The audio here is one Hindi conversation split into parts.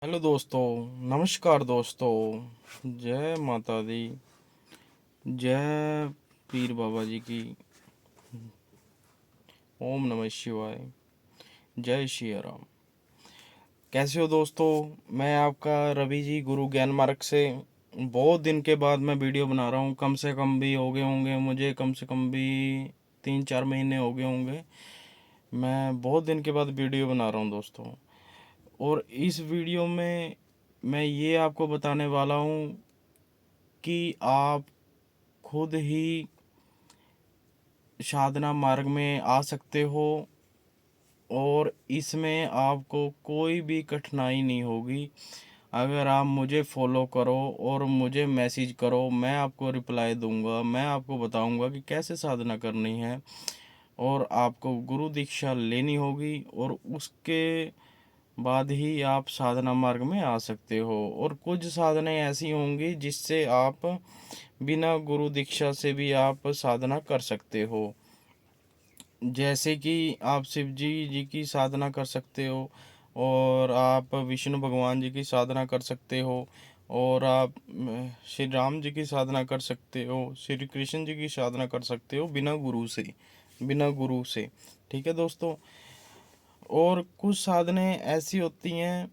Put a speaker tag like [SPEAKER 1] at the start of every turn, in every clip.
[SPEAKER 1] हेलो दोस्तों। नमस्कार दोस्तों। जय माता दी। जय पीर बाबा जी की। ओम नमः शिवाय। जय श्री राम। कैसे हो दोस्तों? मैं आपका रवि जी, गुरु ज्ञान मार्ग से। बहुत दिन के बाद मैं वीडियो बना रहा हूँ। कम से कम भी हो गए होंगे मुझे, कम से कम भी 3-4 महीने हो गए होंगे। मैं बहुत दिन के बाद वीडियो बना रहा हूँ दोस्तों। और इस वीडियो में मैं ये आपको बताने वाला हूँ कि आप खुद ही साधना मार्ग में आ सकते हो और इसमें आपको कोई भी कठिनाई नहीं होगी। अगर आप मुझे फॉलो करो और मुझे मैसेज करो, मैं आपको रिप्लाई दूंगा। मैं आपको बताऊंगा कि कैसे साधना करनी है और आपको गुरु दीक्षा लेनी होगी और उसके बाद ही आप साधना मार्ग में आ सकते हो। और कुछ साधनाएं ऐसी होंगी जिससे आप बिना गुरु दीक्षा से भी आप साधना कर सकते हो। जैसे कि आप शिव जी की साधना कर सकते हो, और आप विष्णु भगवान जी की साधना कर सकते हो, और आप श्री राम जी की साधना कर सकते हो, श्री कृष्ण जी की साधना कर सकते हो बिना गुरु से। बिना गुरु से। ठीक है दोस्तों। और कुछ साधनाएं ऐसी होती हैं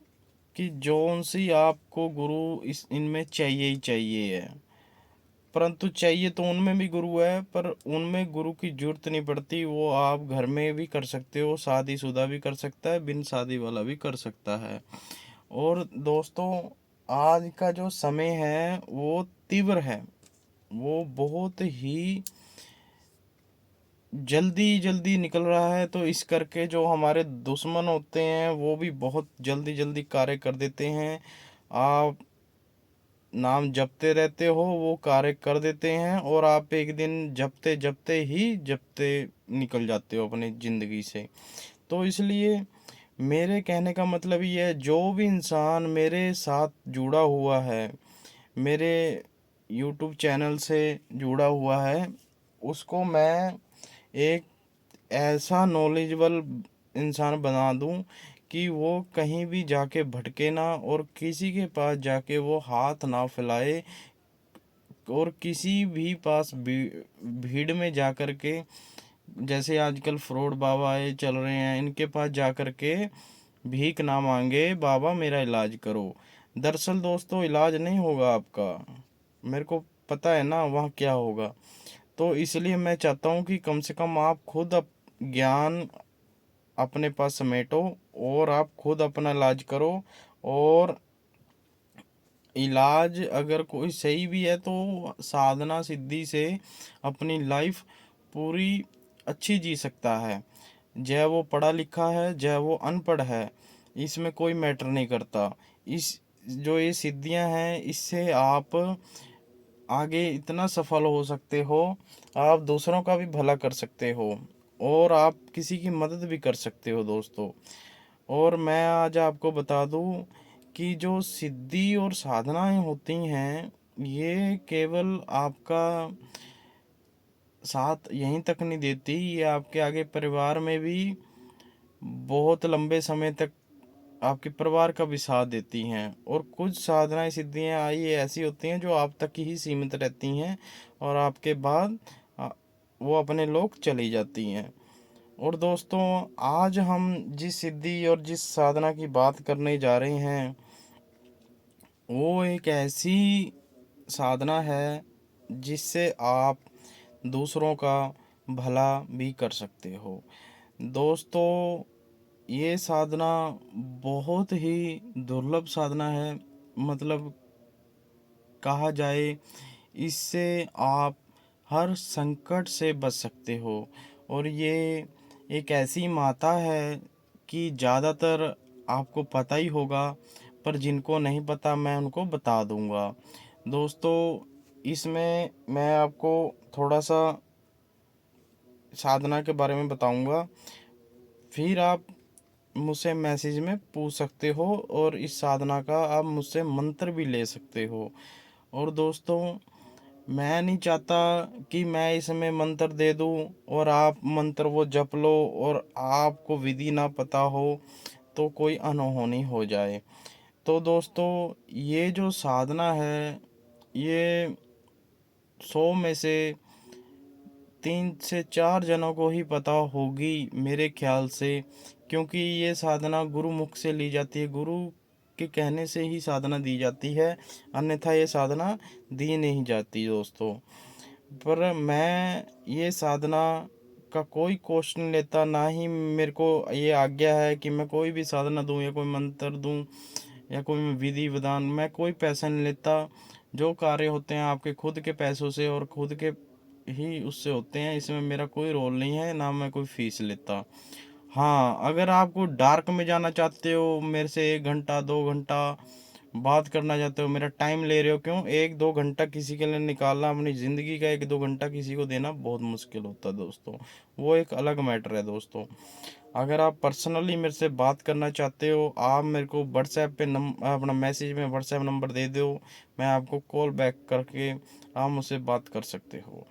[SPEAKER 1] कि जौन सी आपको गुरु इस इनमें चाहिए ही चाहिए है। परंतु चाहिए तो उनमें भी गुरु है, पर उनमें गुरु की जरूरत नहीं पड़ती। वो आप घर में भी कर सकते हो, शादीशुदा भी कर सकता है, बिन शादी वाला भी कर सकता है। और दोस्तों, आज का जो समय है वो तीव्र है। वो बहुत ही जल्दी जल्दी निकल रहा है। तो इस करके जो हमारे दुश्मन होते हैं वो भी बहुत जल्दी जल्दी कार्य कर देते हैं। आप नाम जपते रहते हो, वो कार्य कर देते हैं, और आप एक दिन जपते जपते ही जपते निकल जाते हो अपनी ज़िंदगी से। तो इसलिए मेरे कहने का मतलब ये है, जो भी इंसान मेरे साथ जुड़ा हुआ है, मेरे यूट्यूब चैनल से जुड़ा हुआ है, उसको मैं एक ऐसा नॉलेजेबल इंसान बना दूं कि वो कहीं भी जाके भटके ना, और किसी के पास जाके वो हाथ ना फैलाए, और किसी भी पास भीड़ में जा कर के, जैसे आजकल फ्रॉड बाबा ये चल रहे हैं, इनके पास जा कर के भीख ना मांगे, बाबा मेरा इलाज करो। दरअसल दोस्तों, इलाज नहीं होगा आपका। मेरे को पता है ना वहाँ क्या होगा। तो इसलिए मैं चाहता हूँ कि कम से कम आप खुद ज्ञान अपने पास समेटो, और आप खुद अपना इलाज करो। और इलाज अगर कोई सही भी है तो साधना सिद्धि से अपनी लाइफ पूरी अच्छी जी सकता है। चाहे वो पढ़ा लिखा है, चाहे वो अनपढ़ है, इसमें कोई मैटर नहीं करता। इस जो ये सिद्धियां हैं, इससे आप आगे इतना सफल हो सकते हो, आप दूसरों का भी भला कर सकते हो, और आप किसी की मदद भी कर सकते हो दोस्तों। और मैं आज आपको बता दूं कि जो सिद्धि और साधनाएं होती हैं, ये केवल आपका साथ यहीं तक नहीं देती, ये आपके आगे परिवार में भी बहुत लंबे समय तक आपके परिवार का भी साथ देती हैं। और कुछ साधनाएं सिद्धियां आई ऐसी होती हैं जो आप तक ही सीमित रहती हैं, और आपके बाद आ, वो अपने लोग चली जाती हैं। और दोस्तों, आज हम जिस सिद्धि और जिस साधना की बात करने जा रहे हैं, वो एक ऐसी साधना है जिससे आप दूसरों का भला भी कर सकते हो। दोस्तों, ये साधना बहुत ही दुर्लभ साधना है। मतलब कहा जाए, इससे आप हर संकट से बच सकते हो। और ये एक ऐसी माता है कि ज़्यादातर आपको पता ही होगा, पर जिनको नहीं पता मैं उनको बता दूंगा। दोस्तों, इसमें मैं आपको थोड़ा सा साधना के बारे में बताऊंगा, फिर आप मुझसे मैसेज में पूछ सकते हो, और इस साधना का आप मुझसे मंत्र भी ले सकते हो। और दोस्तों, मैं नहीं चाहता कि मैं इसमें मंत्र दे दूं और आप मंत्र वो जप लो और आपको विधि ना पता हो तो कोई अनहोनी हो जाए। तो दोस्तों ये जो साधना है, ये 100 में से 3 से 4 जनों को ही पता होगी मेरे ख्याल से, क्योंकि ये साधना गुरु मुख से ली जाती है, गुरु के कहने से ही साधना दी जाती है, अन्यथा ये साधना दी नहीं जाती दोस्तों। पर मैं ये साधना का कोई कॉस्ट नहीं लेता, ना ही मेरे को ये आज्ञा है कि मैं कोई भी साधना दूं या कोई मंत्र दूं या कोई विधि विधान, मैं कोई पैसा नहीं लेता। जो कार्य होते हैं आपके खुद के पैसों से और खुद के ही उससे होते हैं, इसमें मेरा कोई रोल नहीं है, ना मैं कोई फीस लेता। हाँ, अगर आपको डार्क में जाना चाहते हो, मेरे से 1 घंटा 2 घंटा बात करना चाहते हो, मेरा टाइम ले रहे हो, क्यों 1-2 घंटा किसी के लिए निकालना, अपनी ज़िंदगी का 1-2 घंटा किसी को देना बहुत मुश्किल होता है दोस्तों, वो एक अलग मैटर है दोस्तों। अगर आप पर्सनली मेरे से बात करना चाहते हो, आप मेरे को व्हाट्सएप पे अपना मैसेज में व्हाट्सएप नंबर दे दो, मैं आपको कॉल बैक करके आप मुझसे बात कर सकते हो।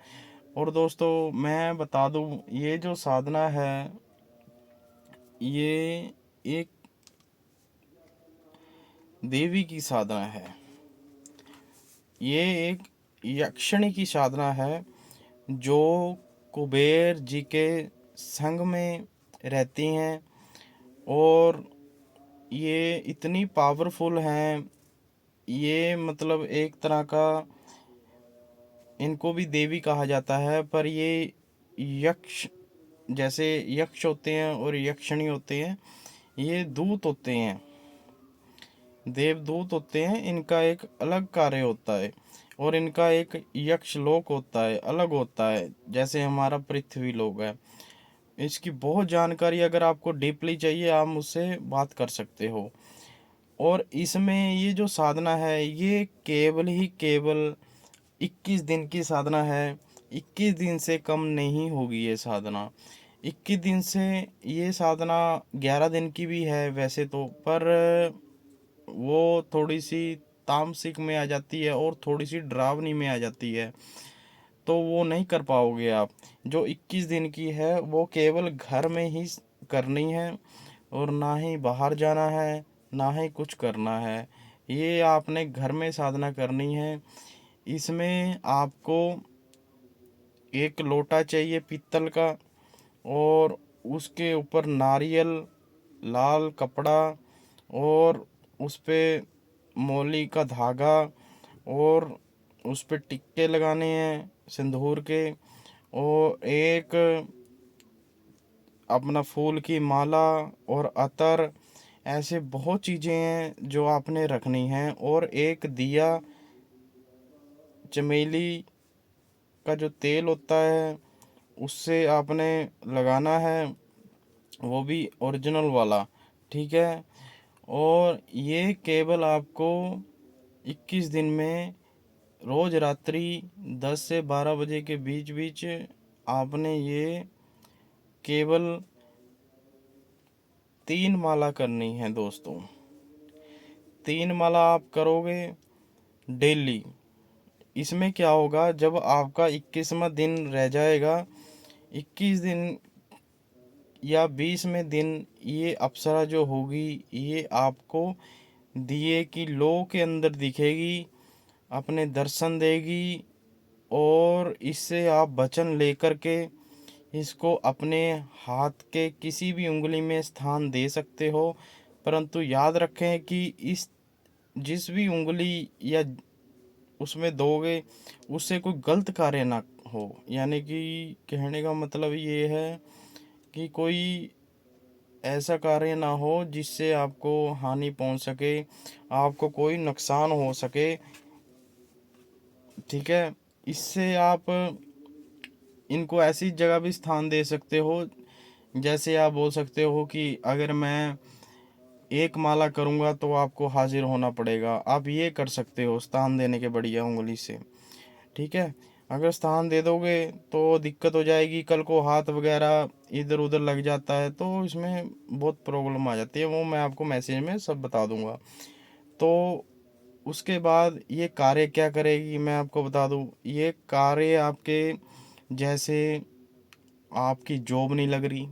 [SPEAKER 1] और दोस्तों मैं बता दूं, ये जो साधना है, ये एक देवी की साधना है, ये एक यक्षिणी की साधना है, जो कुबेर जी के संग में रहती हैं, और ये इतनी पावरफुल हैं, ये मतलब एक तरह का इनको भी देवी कहा जाता है, पर ये यक्ष, जैसे यक्ष होते हैं और यक्षिणी होते हैं, ये दूत होते हैं, देवदूत होते हैं, इनका एक अलग कार्य होता है, और इनका एक यक्ष लोक होता है, अलग होता है, जैसे हमारा पृथ्वी लोक है। इसकी बहुत जानकारी अगर आपको डीपली चाहिए, आप मुझसे बात कर सकते हो। और इसमें ये जो साधना है, ये केवल ही केवल 21 दिन की साधना है, 21 दिन से कम नहीं होगी ये साधना। 21 दिन से ये साधना 11 दिन की भी है वैसे तो, पर वो थोड़ी सी तामसिक में आ जाती है और थोड़ी सी डरावनी में आ जाती है, तो वो नहीं कर पाओगे आप। जो 21 दिन की है वो केवल घर में ही करनी है, और ना ही बाहर जाना है, ना ही कुछ करना है, ये आपने घर में साधना करनी है। इसमें आपको एक लोटा चाहिए पीतल का, और उसके ऊपर नारियल, लाल कपड़ा, और उस पे मौली का धागा, और उस पे टिक्के लगाने हैं सिंदूर के, और एक अपना फूल की माला और अतर, ऐसे बहुत चीज़ें हैं जो आपने रखनी हैं, और एक दिया चमेली का जो तेल होता है उससे आपने लगाना है, वो भी ओरिजिनल वाला, ठीक है। और ये केवल आपको 21 दिन में रोज़ रात्रि 10 से 12 बजे के बीच बीच आपने ये केवल 3 माला करनी है दोस्तों। 3 माला आप करोगे डेली। इसमें क्या होगा, जब आपका 21वां दिन रह जाएगा, 21 दिन या 20वें दिन, ये अप्सरा जो होगी ये आपको दिए की लो के अंदर दिखेगी, अपने दर्शन देगी, और इससे आप वचन लेकर के इसको अपने हाथ के किसी भी उंगली में स्थान दे सकते हो। परंतु याद रखें कि इस जिस भी उंगली या उसमें दोगे, उससे कोई गलत कार्य ना हो, यानी कि कहने का मतलब ये है कि कोई ऐसा कार्य ना हो जिससे आपको हानि पहुंच सके, आपको कोई नुकसान हो सके, ठीक है। इससे आप इनको ऐसी जगह भी स्थान दे सकते हो, जैसे आप बोल सकते हो कि अगर मैं एक माला करूँगा तो आपको हाजिर होना पड़ेगा, आप ये कर सकते हो स्थान देने के बढ़िया उंगली से, ठीक है। अगर स्थान दे दोगे तो दिक्कत हो जाएगी, कल को हाथ वगैरह इधर उधर लग जाता है तो इसमें बहुत प्रॉब्लम आ जाती है, वो मैं आपको मैसेज में सब बता दूंगा। तो उसके बाद ये कार्य क्या करेगी मैं आपको बता दूं, ये कार्य आपके, जैसे आपकी जॉब नहीं लग रही,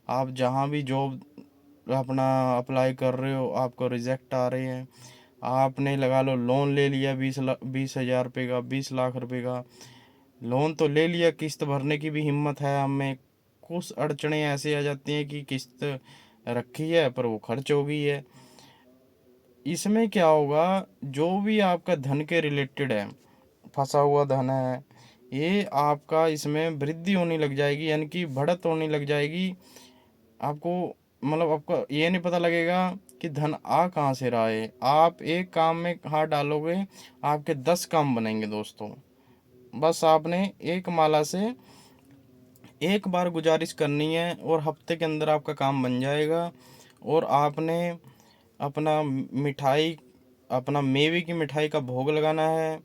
[SPEAKER 1] आप जहाँ भी जॉब अपना अप्लाई कर रहे हो, आपको रिजेक्ट आ रहे हैं। आपने लगा लो लोन ले लिया 20,000 रुपये का, 20 लाख रुपये का लोन तो ले लिया, किस्त भरने की भी हिम्मत है हमें, कुछ अड़चने ऐसे आ जाती हैं कि किस्त रखी है पर वो खर्च हो गई है। इसमें क्या होगा, जो भी आपका धन के रिलेटेड है, फंसा हुआ धन है, ये आपका इसमें वृद्धि होने लग जाएगी, यानी कि बढ़त होने लग जाएगी। आपको मतलब आपको ये नहीं पता लगेगा कि धन आ कहाँ से रहा है। आप एक काम में हाथ डालोगे, आपके 10 काम बनेंगे दोस्तों। बस आपने एक माला से एक बार गुजारिश करनी है और हफ्ते के अंदर आपका काम बन जाएगा। और आपने अपना मिठाई, अपना मेवे की मिठाई का भोग लगाना है,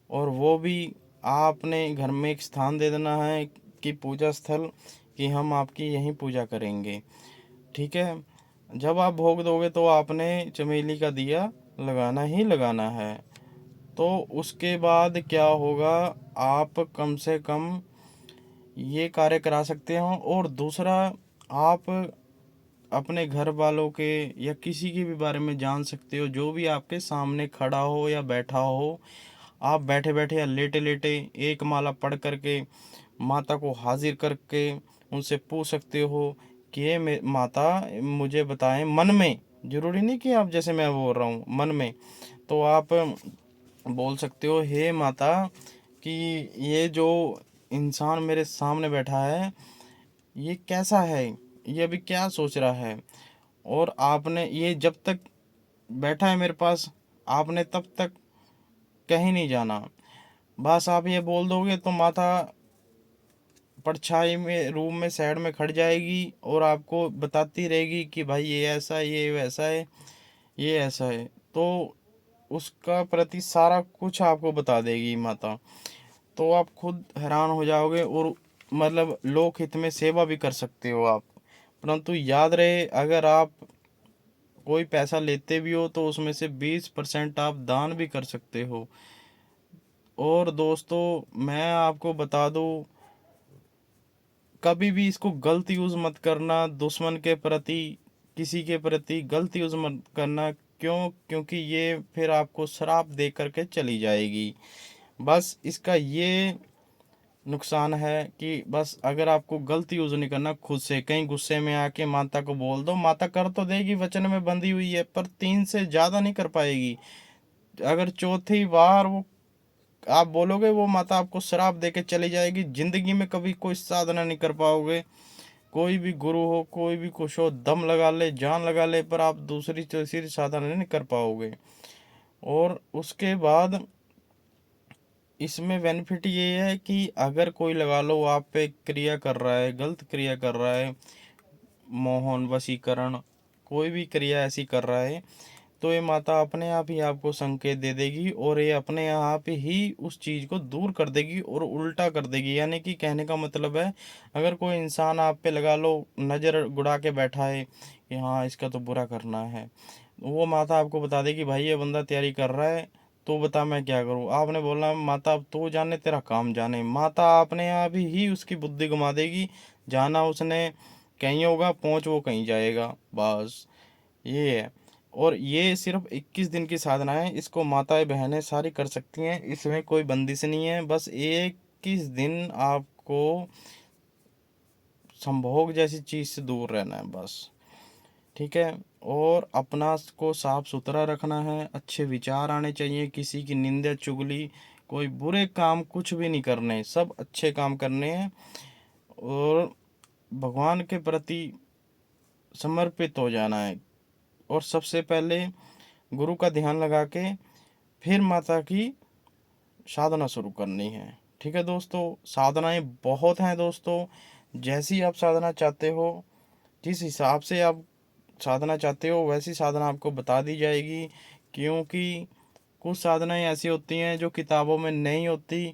[SPEAKER 1] और वो भी आपने घर में एक स्थान दे देना है कि पूजा स्थल, कि हम आपकी यहीं पूजा करेंगे। ठीक है। जब आप भोग दोगे तो आपने चमेली का दिया लगाना ही लगाना है। तो उसके बाद क्या होगा, आप कम से कम ये कार्य करा सकते हो। और दूसरा, आप अपने घर वालों के या किसी के भी बारे में जान सकते हो, जो भी आपके सामने खड़ा हो या बैठा हो। आप बैठे बैठे या लेटे लेटे एक माला पढ़ करके माता को हाजिर करके उनसे पूछ सकते हो कि ये माता मुझे बताएं, मन में, जरूरी नहीं कि आप जैसे मैं बोल रहा हूँ, मन में तो आप बोल सकते हो, हे माता कि ये जो इंसान मेरे सामने बैठा है ये कैसा है, ये अभी क्या सोच रहा है। और आपने ये जब तक बैठा है मेरे पास, आपने तब तक कहीं नहीं जाना। बस आप ये बोल दोगे तो माता परछाई में रूम में साइड में खड़ जाएगी और आपको बताती रहेगी कि भाई ये ऐसा है, ये वैसा है, ये ऐसा है। तो उसका प्रति सारा कुछ आपको बता देगी माता। तो आप खुद हैरान हो जाओगे, और मतलब लोक हित में सेवा भी कर सकते हो आप। परंतु याद रहे, अगर आप कोई पैसा लेते भी हो तो उसमें से 20% आप दान भी कर सकते हो। और दोस्तों मैं आपको बता दूं, कभी भी इसको गलत यूज़ मत करना, दुश्मन के प्रति, किसी के प्रति गलत यूज़ मत करना। क्यों? क्योंकि ये फिर आपको श्राप दे करके चली जाएगी। बस इसका ये नुकसान है कि बस अगर आपको गलत यूज़ नहीं करना, खुद से कहीं गुस्से में आके माता को बोल दो, माता कर तो देगी, वचन में बंधी हुई है, पर 3 से ज़्यादा नहीं कर पाएगी। अगर चौथी बार वो आप बोलोगे, वो माता आपको श्राप दे के चली जाएगी। जिंदगी में कभी कोई साधना नहीं कर पाओगे। कोई भी गुरु हो, कोई भी कुछ हो, दम लगा ले, जान लगा ले, पर आप दूसरी तीसरी साधना नहीं कर पाओगे। और उसके बाद इसमें बेनिफिट ये है कि अगर कोई लगा लो आप पे क्रिया कर रहा है, गलत क्रिया कर रहा है, मोहन वशीकरण, कोई भी क्रिया ऐसी कर रहा है, तो ये माता अपने आप ही आपको संकेत दे देगी और ये अपने आप ही उस चीज़ को दूर कर देगी और उल्टा कर देगी। यानी कि कहने का मतलब है, अगर कोई इंसान आप पे लगा लो नज़र गुड़ा के बैठा है कि हाँ इसका तो बुरा करना है, वो माता आपको बता देगी भाई ये बंदा तैयारी कर रहा है, तो बता मैं क्या करूँ। आपने बोलना माता अब तो जाने तेरा काम जाने, माता अपने आप ही उसकी बुद्धि घुमा देगी। जाना उसने कहीं होगा, पहुँच वो कहीं जाएगा। बस ये है। और ये सिर्फ 21 दिन की साधना है, इसको माताएं बहनें सारी कर सकती हैं, इसमें कोई बंदिश नहीं है। बस 21 दिन आपको संभोग जैसी चीज़ से दूर रहना है बस। ठीक है। और अपना को साफ सुथरा रखना है, अच्छे विचार आने चाहिए, किसी की निंदा चुगली, कोई बुरे काम कुछ भी नहीं करने, सब अच्छे काम करने हैं। और भगवान के प्रति समर्पित हो जाना है। और सबसे पहले गुरु का ध्यान लगा के फिर माता की साधना शुरू करनी है। ठीक है दोस्तों, साधनाएं बहुत हैं दोस्तों। जैसी आप साधना चाहते हो, जिस हिसाब से आप साधना चाहते हो, वैसी साधना आपको बता दी जाएगी। क्योंकि कुछ साधनाएं ऐसी होती हैं जो किताबों में नहीं होती।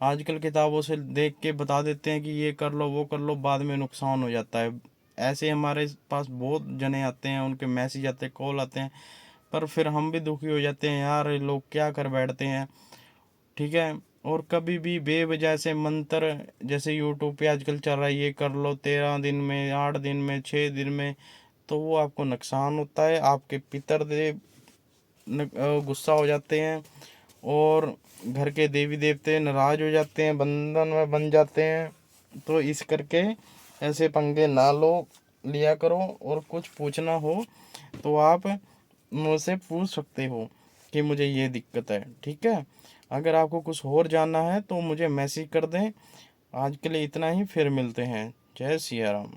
[SPEAKER 1] आजकल किताबों से देख के बता देते हैं कि ये कर लो वो कर लो, बाद में नुकसान हो जाता है। ऐसे हमारे पास बहुत जने आते हैं, उनके मैसेज आते हैं, कॉल आते हैं, पर फिर हम भी दुखी हो जाते हैं, यार ये लोग क्या कर बैठते हैं। ठीक है। और कभी भी बेवजह से मंत्र, जैसे यूट्यूब पे आजकल चल रहा है, ये कर लो 13 दिन में, 8 दिन में, 6 दिन में, तो वो आपको नुकसान होता है, आपके पितरदेव गुस्सा हो जाते हैं और घर के देवी देवते नाराज हो जाते हैं, बंधन में बन जाते हैं। तो इस करके ऐसे पंगे ना लिया करो। और कुछ पूछना हो तो आप मुझसे पूछ सकते हो कि मुझे ये दिक्कत है, ठीक है। अगर आपको कुछ और जानना है तो मुझे मैसेज कर दें। आज के लिए इतना ही, फिर मिलते हैं। जय सिया राम।